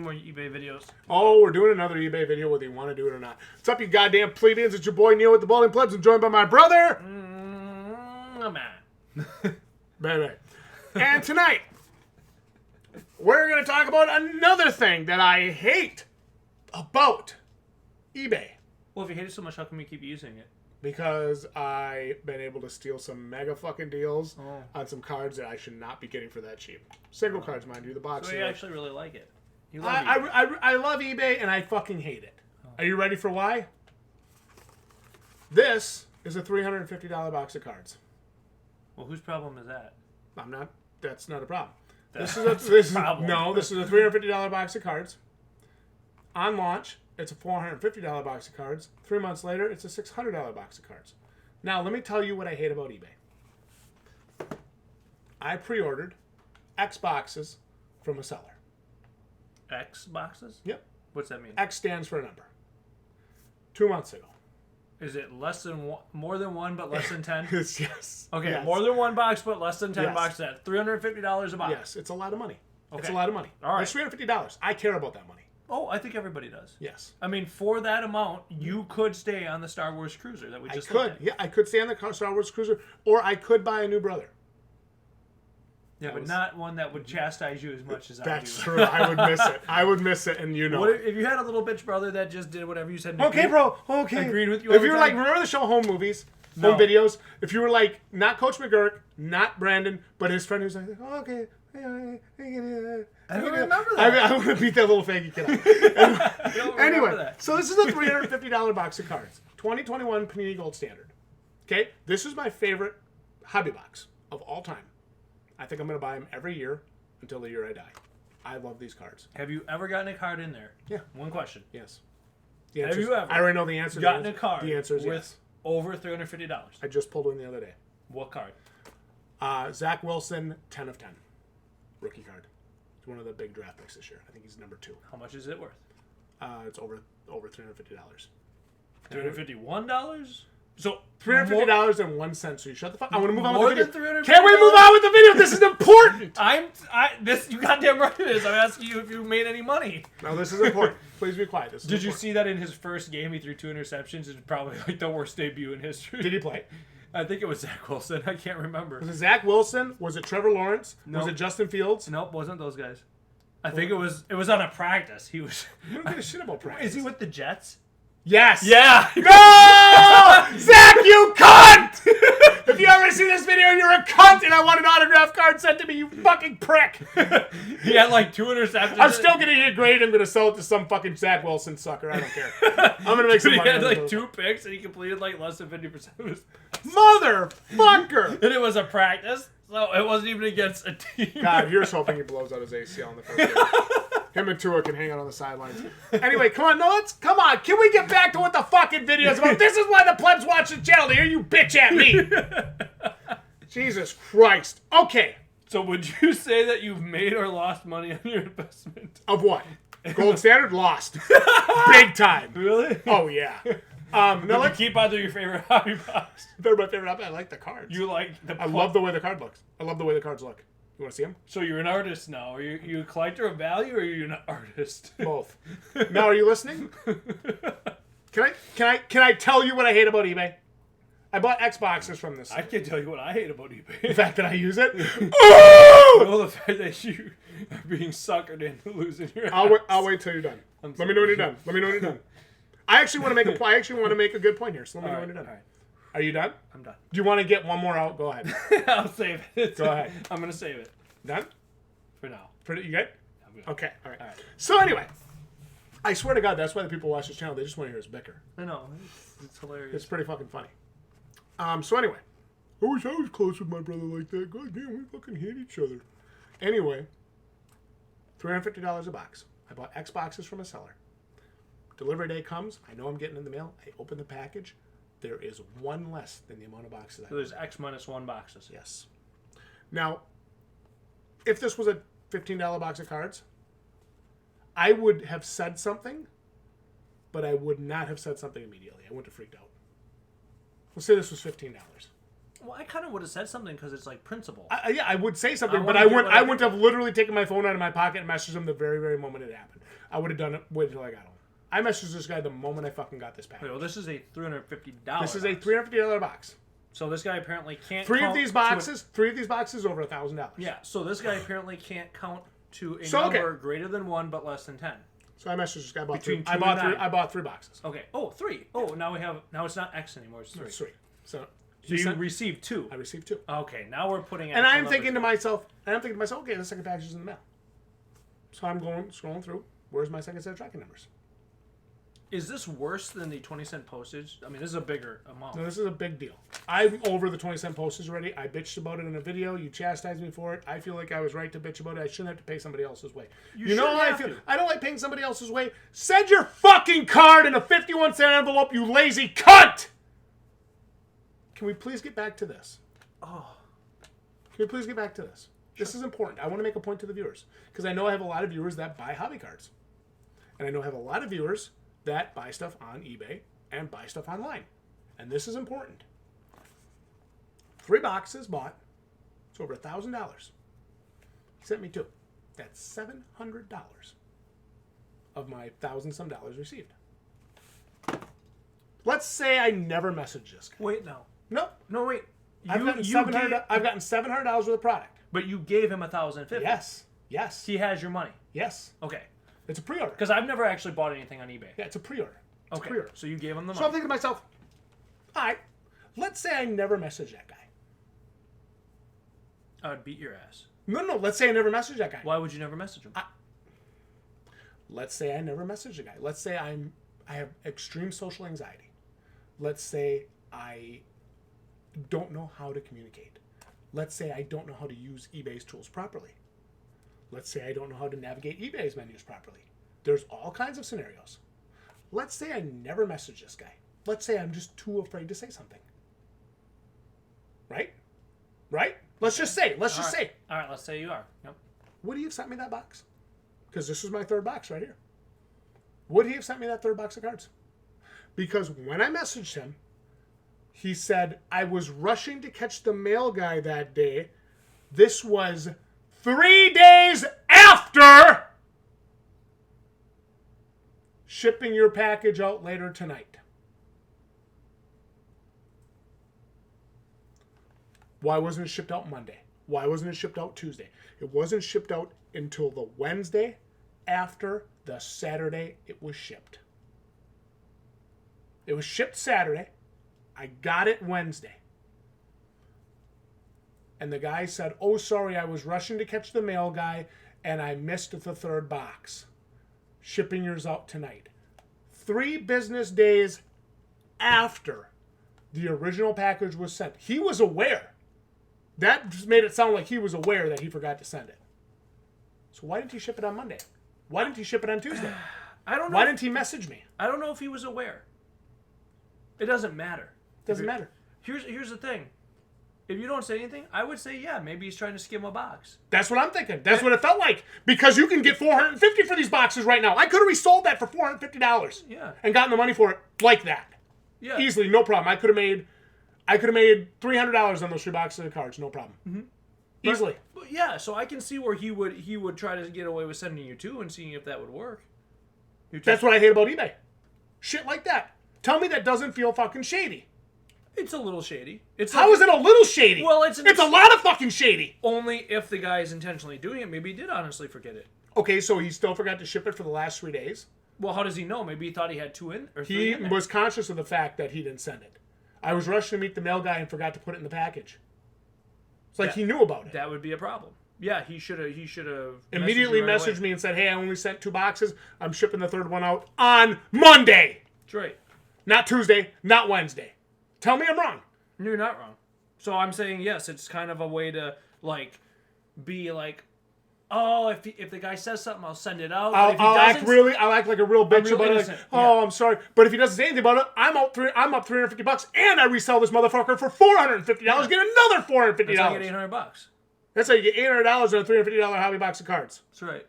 more eBay videos. Oh, we're doing another eBay video whether you want to do it or not. What's up, you goddamn plebeians? It's your boy Neil with the Bowling Plebs. I'm joined by my brother. Baby. And tonight, we're going to talk about another thing that I hate about eBay. Well, if you hate it so much, how come you keep using it? Because I've been able to steal some mega fucking deals on some cards that I should not be getting for that cheap. Single cards, mind you, the box. So you actually really like it. You love I love eBay and I fucking hate it. Are you ready for why? This is a $350 box of cards. Well, whose problem is that? I'm not. That's not a problem. This is a $350 box of cards. On launch, it's a $450 box of cards. 3 months later, it's a $600 box of cards. Now, let me tell you what I hate about eBay. I pre-ordered X boxes from a seller. X boxes? Yep. What's that mean? X stands for a number. 2 months ago. Is it less than one, more than one, but less than 10? Yes. Okay, yes. More than one box, but less than 10 Yes. boxes. At $350 a box. Yes, it's a lot of money. Okay. It's a lot of money. All right. It's $350. I care about that money. Oh, I think everybody does. Yes. I mean, for that amount, you could stay on the Star Wars cruiser that we just I could. looked at. Yeah, I could stay on the Star Wars cruiser, or I could buy a new brother. Yeah, but not one that would chastise you as much as I do. That's true. I would miss it. I would miss it, and you know. What if you had a little bitch brother that just did whatever you said? Okay, bro. Okay. Agreed with you. If you were like, remember the show Home Movies, No. Home Videos? If you were like, not Coach McGurk, not Brandon, but his friend who's like, oh, okay. I don't remember that. I want to beat that little faggy kid out. I don't remember Anyway, that. so this is a $350 box of cards. 2021 Panini Gold Standard. Okay? This is my favorite hobby box of all time. I think I'm going to buy them every year until the year I die. I love these cards. Have you ever gotten a card in there? Yeah. One question. Yes. Have you ever I already know the answer. gotten a card The answer is with yes. over $350? I just pulled one the other day. What card? Zach Wilson, 10 of 10. Rookie card. It's one of the big draft picks this year. I think he's number 2. How much is it worth? It's over $350. $351? So $350.01. So you shut the fuck. I want to move on more with the video. than $350? Can't we move on with the video? This is important. You goddamn right it is. I'm asking you if you made any money. No, this is important. Please be quiet. This is Did you important. see that in his first game he threw 2 interceptions? It's probably like the worst debut in history. Did he play? I think it was Zach Wilson. I can't remember. Was it Zach Wilson? Was it Trevor Lawrence? No. Was it Justin Fields? Nope, wasn't those guys. I think it was on a practice. He was. You don't give a shit about practice. Is he with the Jets? Yes. Yeah. No! Zach, you cunt! If you ever see this video and you're a cunt and I want an autograph card sent to me, you fucking prick. He had like 2 interceptions. I'm still going to get graded. I'm going to sell it to some fucking Zach Wilson sucker. I don't care. I'm going to make some He money. had on like this. 2 picks and he completed like less than 50% of his. Motherfucker! And it was a practice, so it wasn't even against a team. God, here's hoping he blows out his ACL in the first game. Him and Tua can hang out on the sidelines. Anyway, come on. Can we get back to what the fucking video is about? This is why the plebs watch the channel. To hear you bitch at me. Jesus Christ. Okay. So would you say that you've made or lost money on your investment? Of what? Gold Standard? Lost. Big time. Really? Oh, yeah. No, No, let's keep either your favorite hobby box. they're my favorite. I like the cards. You like the. I love the way the card looks. I love the way the cards look. You want to see them? So you're an artist now. Are you a collector of value, or are you an artist? Both. Now, are you listening? Can I tell you what I hate about eBay? I bought Xboxes from this. I can tell you what I hate about The eBay. fact that I use it. Well, the fact that you are being suckered into losing your. I'll wait till you're done. Let me know when you're done. I actually want to make a good point here. So let me know when you're done. All right. Are you done? I'm done. Do you want to get one more out? Go ahead. I'll save it. Go ahead. I'm gonna save it Done? for now. You good? I'm good. Okay. All right. All right. So anyway, I swear to God, that's why the people watch this channel. They just want to hear us bicker. I know. It's hilarious. It's pretty fucking funny. So anyway, I wish I was close with my brother like that. God damn, we fucking hate each other. Anyway, $350 a box. I bought X boxes from a seller. Delivery day comes. I know I'm getting in the mail. I open the package. There is one less than the amount of boxes I So there's X minus 1 boxes. Yes. Now, if this was a $15 box of cards, I would have said something, but I would not have said something immediately. I wouldn't have freaked out. Let's say this was $15. Well, I kind of would have said something because it's like principle. Yeah, I would say something, I but wanna I get wouldn't. what I I wouldn't have literally taken my phone out of my pocket and messaged him the very, very moment it happened. I would have done it. Wait until I got home. I messaged this guy the moment I fucking got this package. Wait, well, this is a $350. This is a $350 box. So this guy apparently can't. Three of these boxes over $1,000. Yeah. So this guy apparently can't count to a So, okay. number greater than 1 but less than 10. So I messaged this guy. Between 2 I and bought 9. I bought 3 boxes. Okay. Oh, 3. Oh, now it's not X anymore. It's 3. It's 3. So So he you sent- received 2. I received 2. Okay. Now we're putting. And actual I'm thinking to numbers. myself, okay, the second package is in the mail. So I'm scrolling through. Where's my second set of tracking numbers? Is this worse than the 20-cent postage? I mean, this is a bigger amount. No, this is a big deal. I'm over the 20-cent postage already. I bitched about it in a video. You chastised me for it. I feel like I was right to bitch about it. I shouldn't have to pay somebody else's way. You know how I feel? I don't like paying somebody else's way. Send your fucking card in a 51-cent envelope, you lazy cunt! Can we please get back to this? Oh. Can we please get back to this? Sure. This is important. I want to make a point to the viewers. Because I know I have a lot of viewers that buy hobby cards. And I know I have a lot of viewers that buy stuff on eBay and buy stuff online. And this is important. 3 boxes bought. It's over $1,000. He sent me 2. That's $700 of my $1,000-some received. Let's say I never messaged this guy. Wait, no. No, wait. I've gotten $700 worth of product. But you gave him $1,050. Yes. He has your money. Yes. Okay. It's a pre-order. Because I've never actually bought anything on eBay. Yeah, it's a pre-order. Okay. Pre-order. So you gave him the money. So I'm thinking to myself, all right, let's say I never messaged that guy. I would beat your ass. No, let's say I never messaged that guy. Why would you never message him? Let's say I never messaged a guy. Let's say I have extreme social anxiety. Let's say I don't know how to communicate. Let's say I don't know how to use eBay's tools properly. Let's say I don't know how to navigate eBay's menus properly. There's all kinds of scenarios. Let's say I never message this guy. Let's say I'm just too afraid to say something. Right? Let's just say. All right, let's say you are. Yep. Would he have sent me that box? Because this is my 3rd box right here. Would he have sent me that 3rd box of cards? Because when I messaged him, he said, I was rushing to catch the mail guy that day. This was 3 days after shipping your package out later tonight. Why wasn't it shipped out Monday? Why wasn't it shipped out Tuesday? It wasn't shipped out until the Wednesday after the Saturday it was shipped. It was shipped Saturday. I got it Wednesday. And the guy said, oh, sorry, I was rushing to catch the mail guy and I missed the 3rd box. Shipping yours out tonight. 3 business days after the original package was sent. He was aware. That just made it sound like he was aware that he forgot to send it. So why didn't he ship it on Monday? Why didn't he ship it on Tuesday? I don't know. Why didn't he message me? I don't know if he was aware. It doesn't matter. Doesn't matter. Here's the thing. If you don't say anything, I would say, yeah, maybe he's trying to skim a box. That's what I'm thinking. That's what it felt like. Because you can get $450 for these boxes right now. I could have resold that for $450. Yeah. And gotten the money for it like that. Yeah. Easily, no problem. I could have made $300 on those 3 boxes of cards, no problem. Mm-hmm. Easily. But yeah, so I can see where he would try to get away with sending you 2 and seeing if that would work. That's what I hate about eBay. Shit like that. Tell me that doesn't feel fucking shady. It's a little shady. How is it a little shady? Well, it's a lot of fucking shady. Only if the guy is intentionally doing it. Maybe he did honestly forget it. Okay, so he still forgot to ship it for the last 3 days? Well, how does he know? Maybe he thought he had 2 in or 3 He in there. was conscious of the fact that he didn't send it. I was rushing to meet the mail guy and forgot to put it in the package. It's like he knew about it. That would be a problem. Yeah, he should have immediately messaged me and said, hey, I only sent 2 boxes. I'm shipping the 3rd one out on Monday. That's right. Not Tuesday, not Wednesday. Tell me I'm wrong. No, you're not wrong. So I'm saying, yes, it's kind of a way to, be like, oh, if the guy says something, I'll send it out. I'll act like a real bitch about it. Like, I'm sorry. But if he doesn't say anything about it, I'm up $350 and I resell this motherfucker for $450. Get another $450. That's how you get $800. That's how you get $800 on a $350 hobby box of cards. That's right.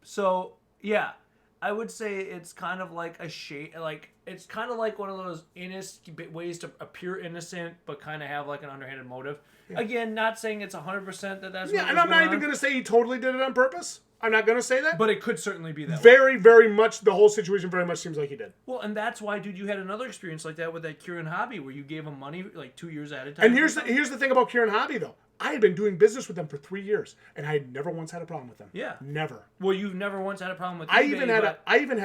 So, yeah. I would say it's kind of like a shade, like it's kind of like one of those ways to appear innocent, but kind of have like an underhanded motive. Yeah. Again, not saying it's 100% that that's. Yeah, and I'm not even going to say he totally did it on purpose. I'm not going to say that. But it could certainly be that very, way. Very much, the whole situation very much seems like he did. Well, and that's why, dude, you had another experience like that with that Kieran Hobby where you gave him money like 2 years at a time. And here's the thing about Kieran Hobby, though. I had been doing business with them for 3 years, and I had never once had a problem with them. Yeah. Never. Well, you've never once had a problem with I even had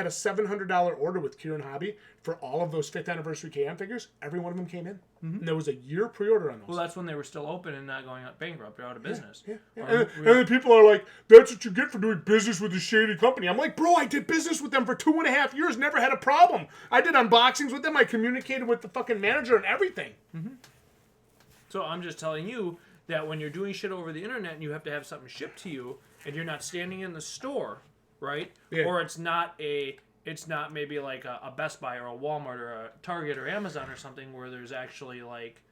a $700 order with Kieran Hobby for all of those 5th anniversary KM figures. Every one of them came in. Mm-hmm. And there was a year pre-order on those. Well, that's when they were still open and not going bankrupt or out of business. Yeah. And then people are like, that's what you get for doing business with a shady company. I'm like, bro, I did business with them for 2.5 years, never had a problem. I did unboxings with them. I communicated with the fucking manager and everything. Mm-hmm. So I'm just telling you that when you're doing shit over the internet and you have to have something shipped to you and you're not standing in the store, right? Yeah. Or it's not maybe like a Best Buy or a Walmart or a Target or Amazon or something where there's actually like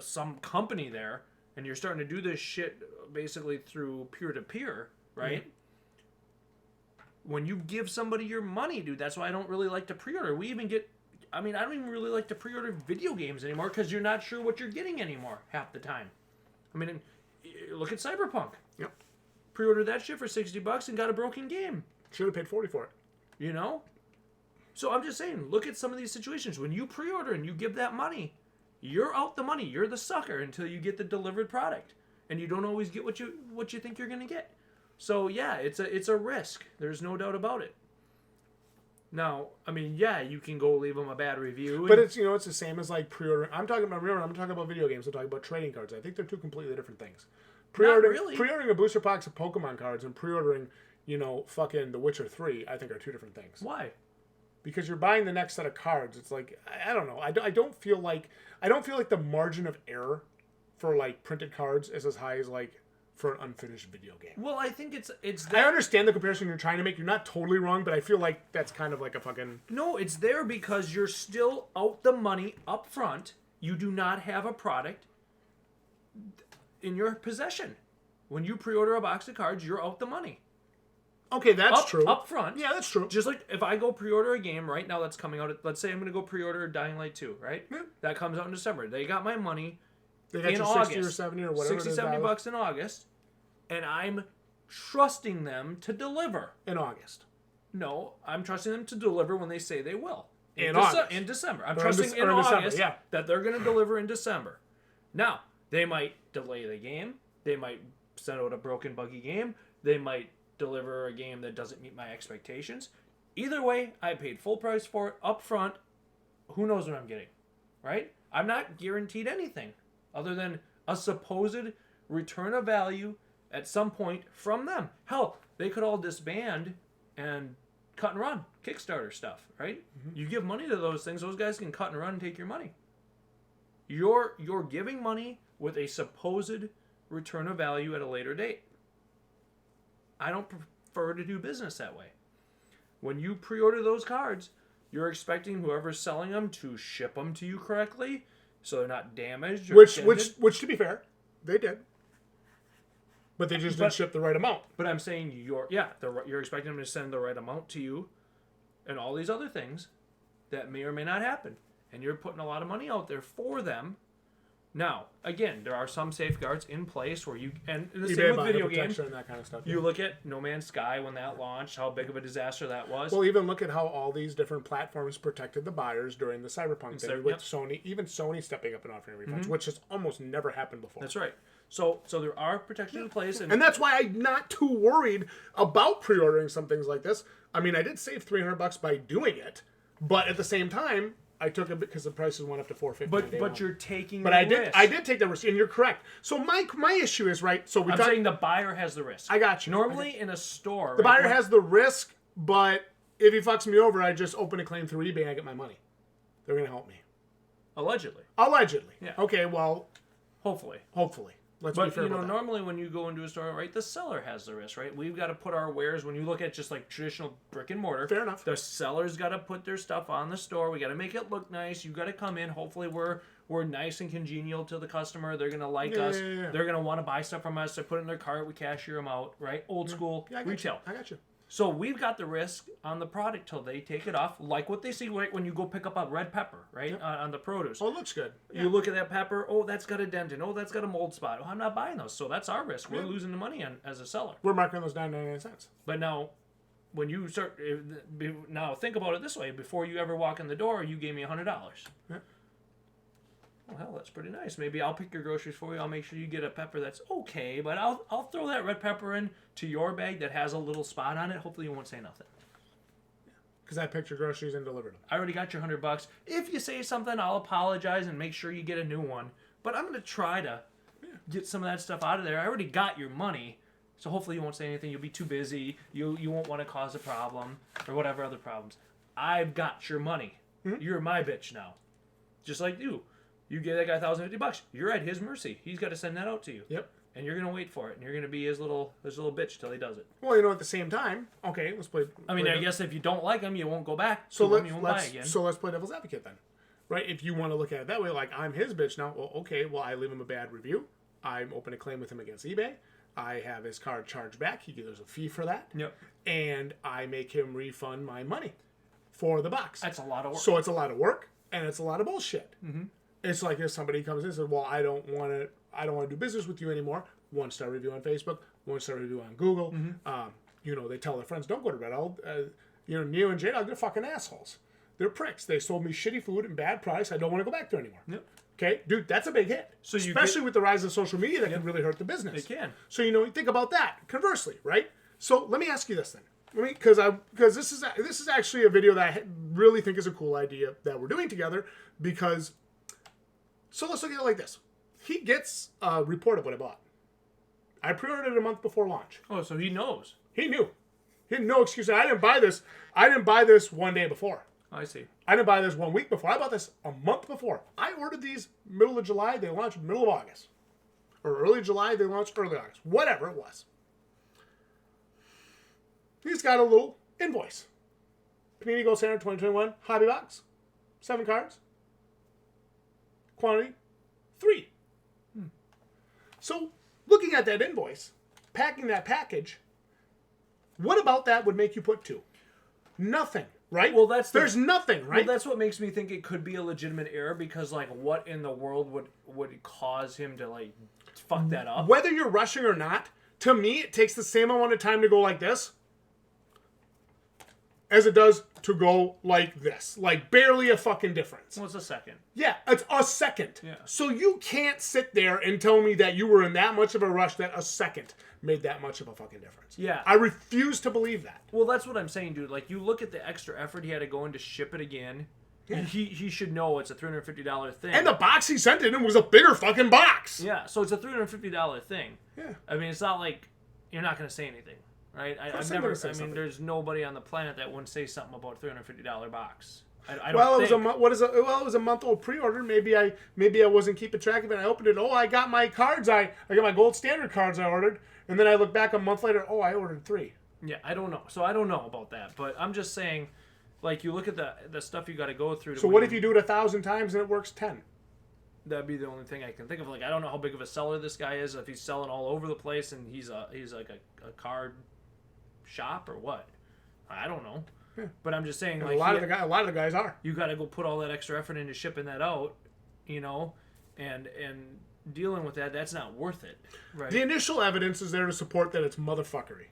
some company there and you're starting to do this shit basically through peer-to-peer, right? Mm-hmm. When you give somebody your money, dude, that's why I don't really like to pre-order. I don't even really like to pre-order video games anymore because you're not sure what you're getting anymore half the time. I mean, look at Cyberpunk. Yep. Pre-ordered that shit for $60 and got a broken game. Should have paid $40 for it. You know? So I'm just saying, look at some of these situations. When you pre-order and you give that money, you're out the money. You're the sucker until you get the delivered product. And you don't always get what you think you're going to get. So, yeah, it's a risk. There's no doubt about it. Now, I mean, yeah, you can go leave them a bad review. But it's the same as like pre-ordering. I'm talking about video games. I'm talking about trading cards. I think they're two completely different things. Pre-ordering a booster box of Pokemon cards and pre-ordering, fucking The Witcher 3, I think are two different things. Why? Because you're buying the next set of cards. It's like, I don't know. I don't feel like the margin of error for like printed cards is as high as like for an unfinished video game. Well, I think it's I understand the comparison you're trying to make. You're not totally wrong, but I feel like that's kind of like a fucking... No, it's there because you're still out the money up front. You do not have a product in your possession. When you pre-order a box of cards, you're out the money. Okay, that's true. Up front. Yeah, that's true. Just like if I go pre-order a game right now that's coming out, let's say I'm going to go pre-order Dying Light 2, right? Yeah. That comes out in December. They got my money. They got in you August, 60 or 70 or whatever. $60-$70 in August, and I'm trusting them to deliver. In August. No, I'm trusting them to deliver when they say they will. In December. I'm trusting in August that they're going to deliver in December. Now, they might delay the game. They might send out a broken, buggy game. They might deliver a game that doesn't meet my expectations. Either way, I paid full price for it up front. Who knows what I'm getting, right? I'm not guaranteed anything other than a supposed return of value at some point from them. Hell, they could all disband and cut and run Kickstarter stuff, right? Mm-hmm. You give money to those things, those guys can cut and run and take your money. You're giving money with a supposed return of value at a later date. I don't prefer to do business that way. When you pre-order those cards, you're expecting whoever's selling them to ship them to you correctly, so they're not damaged. Or which to be fair, they did. But they just didn't ship the right amount. But I'm saying you're expecting them to send the right amount to you, and all these other things that may or may not happen, and you're putting a lot of money out there for them. Now, again, there are some safeguards in place where and the same with video games. And that kind of stuff, you look at No Man's Sky when that launched, how big of a disaster that was. Well, even look at how all these different platforms protected the buyers during the Cyberpunk thing with Sony. Even Sony stepping up and offering refunds, which has almost never happened before. That's right. So there are protections in place, and that's why I'm not too worried about pre-ordering some things like this. I mean, I did save $300 by doing it, but at the same time, I took it because the prices went up to $450. But you're taking. But I did take the risk, and you're correct. So my issue is right. So I'm saying the buyer has the risk. I got you. Normally in a store, the buyer has the risk, but if he fucks me over, I just open a claim through eBay and I get my money. They're gonna help me. Allegedly. Yeah. Okay. Well. Hopefully. Let's be fair about that. Normally when you go into a store, right, the seller has the risk, right? We've got to put our wares, when you look at just like traditional brick and mortar. Fair enough. The seller's got to put their stuff on the store. We got to make it look nice. You got to come in. Hopefully we're nice and congenial to the customer. They're going to like us. Yeah. They're going to want to buy stuff from us. They put it in their cart. We cashier them out, right? Old school retail. I got you. So we've got the risk on the product till they take it off, like what they see right when you go pick up a red pepper, right, Yep. on the produce. Oh, it looks good. You look at that pepper, oh, that's got a dent in, oh, that's got a mold spot. Oh, I'm not buying those. So that's our risk. We're losing the money on as a seller. We're marking those 99 cents. But now, when you start, now think about it this way. Before you ever walk in the door, you gave me $100. Yeah. Well, hell, that's pretty nice. Maybe I'll pick your groceries for you. I'll make sure you get a pepper that's okay, but I'll throw that red pepper in to your bag that has a little spot on it. Hopefully you won't say nothing. Because I picked your groceries and delivered them. I already got your $100. If you say something, I'll apologize and make sure you get a new one. But I'm going to try to get some of that stuff out of there. I already got your money, so hopefully you won't say anything. You'll be too busy. You won't want to cause a problem or whatever other problems. I've got your money. Mm-hmm. You're my bitch now. Just like you. You gave that guy $1,050. You're at his mercy. He's got to send that out to you. Yep. And you're gonna wait for it, and you're gonna be his little bitch till he does it. Well, at the same time, okay, let's play. I guess if you don't like him, you won't go back. So let's play devil's advocate then, right? If you want to look at it that way, like I'm his bitch now. Well, okay, I leave him a bad review. I'm open a claim with him against eBay. I have his card charged back. There's a fee for that. Yep. And I make him refund my money for the box. That's a lot of work. So it's a lot of work and it's a lot of bullshit. Mm-hmm. It's like if somebody comes in and says, "Well, I don't want to do business with you anymore." 1-star review on Facebook, 1-star review on Google. Mm-hmm. They tell their friends, "Don't go to Reddit." Neo and Jdog, they're fucking assholes. They're pricks. They sold me shitty food and bad price. I don't want to go back there anymore. Yep. Okay, dude, that's a big hit. So especially with the rise of social media, that can really hurt the business. It can. So think about that. Conversely, right? So let me ask you this then. Because this is actually a video that I really think is a cool idea that we're doing together. So let's look at it like this. He gets a report of what I bought. I pre-ordered it a month before launch. Oh, so he knows. He knew. He had no excuse. I didn't buy this. I didn't buy this one day before. I see. I didn't buy this 1 week before. I bought this a month before. I ordered these middle of July. They launched middle of August. Or early July. They launched early August. Whatever it was. He's got a little invoice. Panini Gold Standard 2021 Hobby Box. 7 cards. Quantity 3. So, looking at that invoice, packing that package, what about that would make you put 2? Nothing, right? Well, there's nothing, right? Well, that's what makes me think it could be a legitimate error because, what in the world would cause him to fuck that up? Whether you're rushing or not, to me, it takes the same amount of time to go like this as it does to go like this. Barely a fucking difference. Well, it's a second. Yeah, it's a second. Yeah. So you can't sit there and tell me that you were in that much of a rush that a second made that much of a fucking difference. Yeah. I refuse to believe that. Well, that's what I'm saying, dude. You look at the extra effort he had to go in to ship it again. Yeah. He should know it's a $350 thing. And the box he sent in was a bigger fucking box. Yeah, so it's a $350 thing. Yeah. I mean, it's not like you're not going to say anything. Right, there's nobody on the planet that wouldn't say something about a $350 box. I don't think. It was a month old pre-order. Maybe I wasn't keeping track of it. I opened it. Oh, I got my cards. I got my gold standard cards I ordered, and then I look back a month later. Oh, I ordered 3. Yeah, I don't know. So I don't know about that, but I'm just saying, you look at the stuff you got to go through. So what if you do it 1,000 times and it works 10? That'd be the only thing I can think of. I don't know how big of a seller this guy is. If he's selling all over the place and he's like a card shop or what? I don't know. Yeah. But I'm just saying, a lot of the guys are. You got to go put all that extra effort into shipping that out, and dealing with that. That's not worth it, right? The initial evidence is there to support that it's motherfuckery,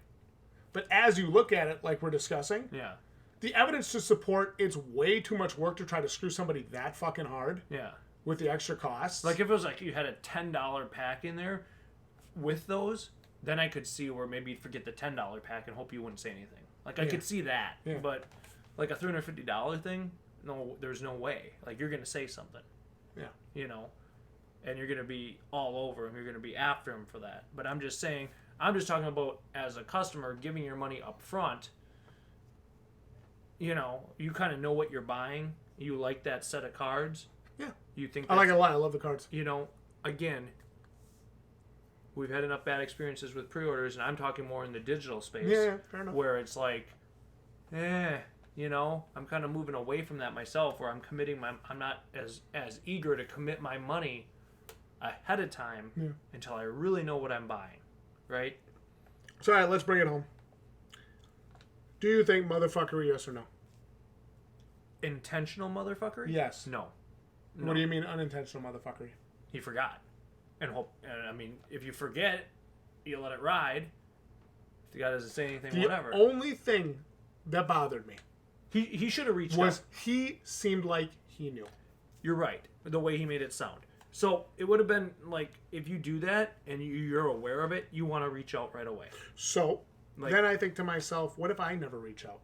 but as you look at it, like we're discussing, yeah, the evidence to support it's way too much work to try to screw somebody that fucking hard. Yeah, with the extra costs. If it was you had a $10 pack in there with those. Then I could see where maybe you'd forget the $10 pack and hope you wouldn't say anything. I could see that. Yeah. But a $350 thing, no, there's no way. You're going to say something. Yeah. And you're going to be all over him. You're going to be after him for that. But I'm just saying, I'm just talking about as a customer giving your money up front. You kind of know what you're buying. You like that set of cards. Yeah. You think I like it a lot. I love the cards. Again, we've had enough bad experiences with pre-orders, and I'm talking more in the digital space. Yeah, fair enough. Where it's I'm kind of moving away from that myself, where I'm not as eager to commit my money ahead of time until I really know what I'm buying, right? So, all right, let's bring it home. Do you think motherfuckery, yes or no? Intentional motherfuckery? Yes. No. What do you mean unintentional motherfuckery? He forgot. And I mean, if you forget, you let it ride. If the guy doesn't say anything, whatever. The only thing that bothered me he should have reached out. He seemed like he knew. You're right. The way he made it sound. So it would have been like, if you do that and you're aware of it, you want to reach out right away. So then I think to myself, what if I never reach out?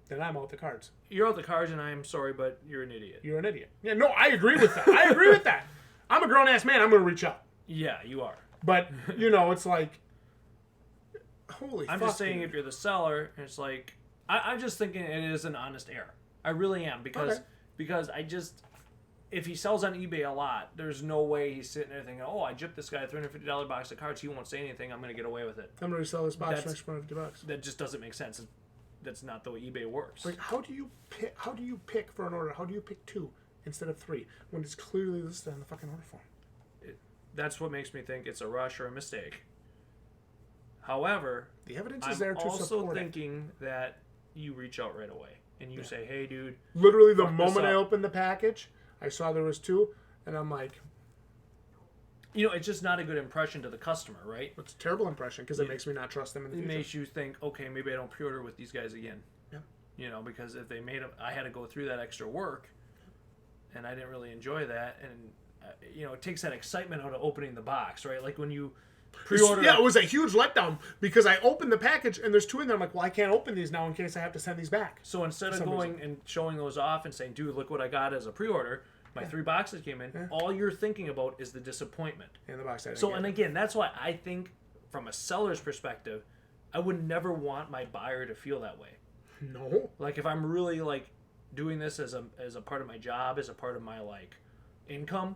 Then I'm out the cards. You're out the cards, and I'm sorry, but you're an idiot. You're an idiot. Yeah, no, I agree with that. I agree with that. I'm a grown-ass man. I'm going to reach out. Yeah, you are. But, it's like, holy I'm just saying, if you're the seller, it's like, I'm just thinking it is an honest error. I really am, because I just, if he sells on eBay a lot, there's no way he's sitting there thinking, oh, I gypped this guy a $350 box of cards. He won't say anything. I'm going to get away with it. I'm going to sell this box for $150. That just doesn't make sense. That's not the way eBay works. Like, how do you pick for an order? How do you pick 2 instead of 3 when it's clearly listed on the fucking order form? That's what makes me think it's a rush or a mistake. However, the evidence is there to support it. I'm also thinking that you reach out right away and you say, "Hey, dude." Literally, the moment I opened the package, I saw there was 2, and I'm like, it's just not a good impression to the customer, right? It's a terrible impression because it makes me not trust them in the future. It makes you think, okay, maybe I don't pre-order with these guys again. Yeah. Because if they I had to go through that extra work, and I didn't really enjoy that, and it takes that excitement out of opening the box, right? Like when you pre-order. Yeah, it was a huge letdown because I opened the package and there's 2 in there. I'm like, well, I can't open these now in case I have to send these back. So instead of going and showing those off and saying, dude, look what I got as a pre-order, my 3 boxes came in, all you're thinking about is the disappointment. And the box I didn't So, get. and again, that's why I think from a seller's perspective, I would never want my buyer to feel that way. No. Like if I'm really like doing this as a part of my job, as a part of my like income,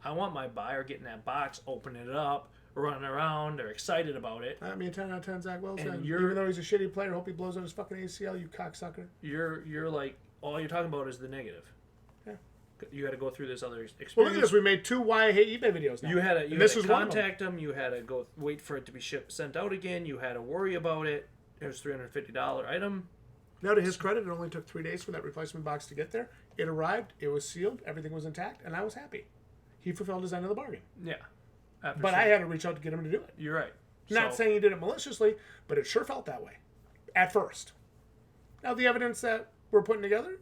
I want my buyer getting that box, opening it up, running around, they're excited about it. I mean, 10 out of 10 Zach Wilson. And even though he's a shitty player, hope he blows out his fucking ACL, you cocksucker. You're like, all you're talking about is the negative. Yeah. You had to go through this other experience. Well, look at this. We made 2 Why I Hate eBay videos now. You had to contact them. You had to go wait for it to be sent out again. You had to worry about it. It was $350 item. Now, to his credit, it only took 3 days for that replacement box to get there. It arrived. It was sealed. Everything was intact, and I was happy. He fulfilled his end of the bargain. Yeah. But I had to reach out to get him to do it. You're right. Not saying he did it maliciously, but it sure felt that way at first. Now, the evidence that we're putting together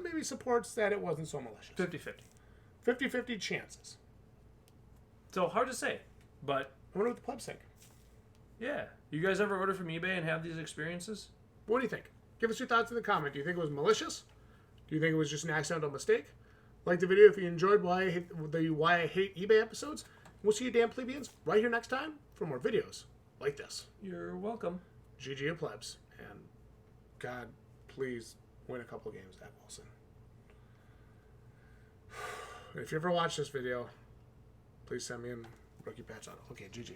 maybe supports that it wasn't so malicious. 50-50. 50-50 chances. So, hard to say, but... I wonder what the plebs think. Yeah. You guys ever order from eBay and have these experiences? What do you think? Give us your thoughts in the comment. Do you think it was malicious? Do you think it was just an accidental mistake? Like the video if you enjoyed Why I Hate eBay episodes. We'll see you damn plebeians right here next time for more videos like this. You're welcome. GG Plebs. And God, please win a couple games, Zach Wilson. If you ever watch this video, please send me a rookie patch on it. Okay, GG.